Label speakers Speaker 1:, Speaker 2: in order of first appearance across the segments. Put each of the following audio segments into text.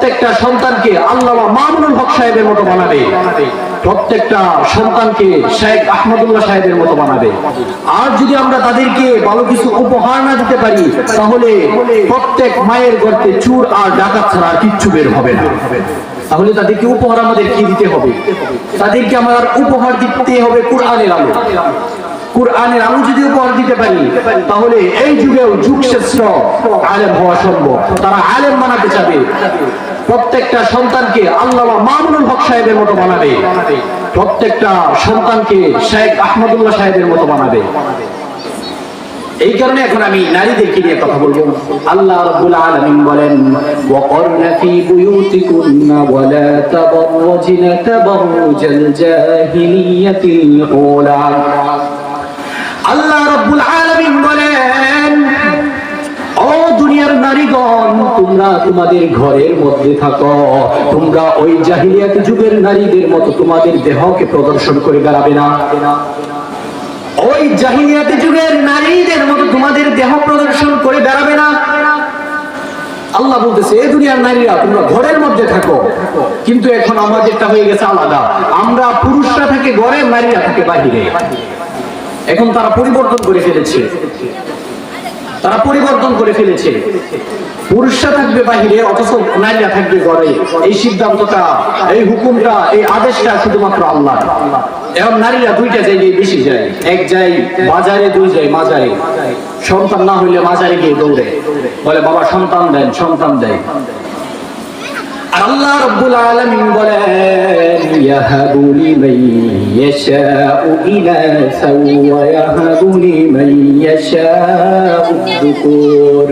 Speaker 1: প্রত্যেকটা সন্তানকে আল্লামা মামুনুল হক সাহেবের মতো বানাবে, প্রত্যেকটা সন্তানকে শেখ আহমদুল্লাহ সাহেবের মতো বানাবে। আর যদি আমরা তাদেরকে ভালো কিছু উপহার না দিতে পারি, তাহলে প্রত্যেক মায়ের গর্তে চুর আর ডাকাত ছাড়া আর কিচ্ছু বের হবে না। তাহলে তাদেরকে উপহার আমাদের কি দিতে হবে? তাদেরকে আমার উপহার দিতে হবে কোরআনের আলো। কোরআনের আলো যদি উপহার দিতে পারি, তাহলে এই যুগেও যুগশ্রেষ্ঠ আলেম হওয়া সম্ভব। তারা আলেম বানাতে চাবে, প্রত্যেকটা সন্তানকে আল্লামা মামুনুল হক সাহেবের মতো বানাবে, প্রত্যেকটা সন্তানকে শেখ আহমদুল্লাহ সাহেবের মতো বানাবে। এই কারণে এখন আমি নারীদেরকে নিয়ে কথা বলবো। আল্লাহ রাব্বুল আলামিন বলেন, ওয়াকরনা ফি বুয়ুতিকুন্না ওয়ালা তাবাররাজনা তাবাররুজাল জাহিলিয়াতিল উলা। আল্লাহ রাব্বুল আলামিন বলেন, ও দুনিয়ার নারীগণ, তোমরা তোমাদের ঘরের মধ্যে থাকো, তোমরা ওই জাহিলিয়াতি যুগের নারীদের মতো তোমাদের দেহকে প্রদর্শন করে বেড়াবে না। ওই জাহিলিয়াতি যুগের নারীদের মতো তোমাদের দেহ প্রদর্শন করে বেড়াবে না। আল্লাহ বলতেছে, এই দুনিয়ার নারীরা তোমরা ঘরের মধ্যে থাকো, কিন্তু এখন আমাদেরটা হয়ে গেছে আলাদা। আমরা পুরুষরা থাকে ঘরে, নারীরা থাকে বাহিরে। এখন তারা পরিবর্তন করে ফেলেছে, তারা পরিবর্তন করে ফেলেছে। পুরুষরা থাকবে বাহিরে, অথচ নারীরা থাকবে ঘরে। এই সিদ্ধান্তটা, এই হুকুমটা, এই আদেশটা শুধুমাত্র আল্লাহ। এখন নারীরা দুইটা জায়গায় বেশি যায়, এক যায় বাজারে, দুই যায় মাজারে। সন্তান না হইলে মাজারে গিয়ে দৌড়ে, বলে বাবা সন্তান দেন, সন্তান দেয়। আল্লাহ রাব্বুল আলামিন বলেন, ইয়াহাবু লিমান ইয়াশাউ ইনাসা ওয়া ইয়াহাবু লিমান ইয়াশাউ যুকুর।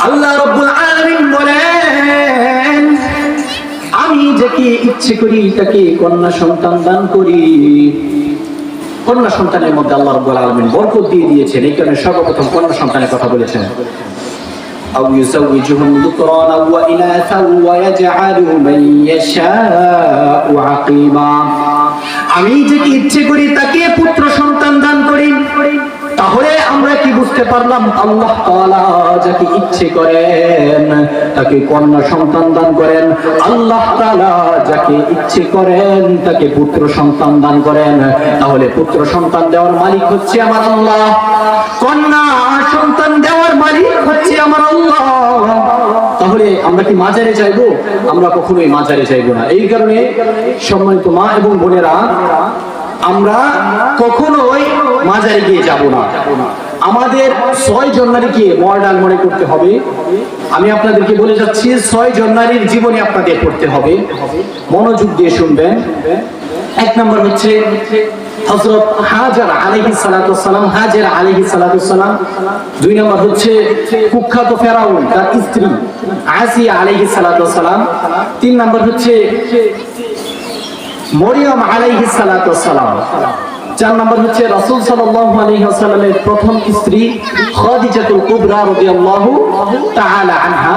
Speaker 1: আল্লাহ রাব্বুল আলামিন বলেন, আমি যাকে ইচ্ছে করি তাকে কন্যা সন্তান দান করি। কন্যা সন্তানের মধ্যে আল্লাহ রাব্বুল আলামিন বরকত দিয়ে দিয়েছেন। এই কারণে সর্বপ্রথম কন্যা সন্তানের কথা বলেছেন। أو يزوجهم ذكرانا وإناثا ويجعل من يشاء عقيما। আমি যাকে ইচ্ছে করি তাকে পুত্র সন্তান দান করি। তাহলে আমরা কি বুঝতে পারলাম? আল্লাহ তাআলা যাকে ইচ্ছে করেন তাকে কন্যা সন্তান দান করেন, আল্লাহ তাআলা যাকে ইচ্ছে করেন তাকে পুত্র সন্তান দান করেন। তাহলে পুত্র সন্তান দেওয়ার মালিক হচ্ছে আমার আল্লাহ, কন্যা সন্তান দেওয়ার মালিক হচ্ছে আমার আল্লাহ। তাহলে আমরা কি মাজারে যাইবো? আমরা কখনোই মাজারে যাইবো না। এই কারণে সম্মানিত মা এবং বোনেরা, আমরা কখনোই মাজারে গিয়ে যাব না। আমাদের 6 জানুয়ারিকে মডার্ন মনে করতে হবে। আমি আপনাদেরকে বলে যাচ্ছি, 6 জানুয়ারির জীবনী আপনাদের পড়তে হবে। মনোযোগ দিয়ে শুনবেন। 1 নম্বর হচ্ছে হযরত হাজার আলাইহিস সালাতু ওয়াস সালাম, হাজার আলাইহিস সালাতু ওয়াস সালাম। 2 নম্বর হচ্ছে কুখ্যাত ফেরাউন তার স্ত্রী আসিয়া আলাইহিস সালাতু ওয়াস সালাম। 3 নম্বর হচ্ছে মরিয়ম আলাইহিস সালাতু ওয়াস সালাম। 4 নম্বর হচ্ছে রাসূল সাল্লাল্লাহু আলাইহি ওয়াসাল্লামের প্রথম স্ত্রী খাদিজাতুল কুবরা রাদিয়াল্লাহু তাআলা আনহা।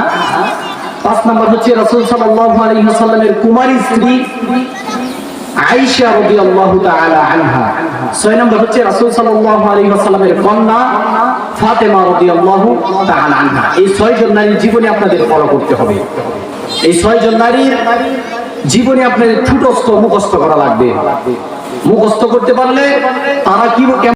Speaker 1: 5 নম্বর হচ্ছে রাসূল সাল্লাল্লাহু আলাইহি ওয়াসাল্লামের কুমারী স্ত্রী আয়েশা রাদিয়াল্লাহু তাআলা আনহা। 6 নম্বর হচ্ছে রাসূল সাল্লাল্লাহু আলাইহি ওয়াসাল্লামের কন্যা ফাতেমা রাদিয়াল্লাহু তাআলা আনহা। এই 6 জন নারীর জীবনী আপনাদের ফলো করতে হবে। এই 6 জন নারীর জীবনী আপনাদের ঠুটস্থ মুখস্থ করা লাগবে। মুখস্থ করতে পারলে তারা কি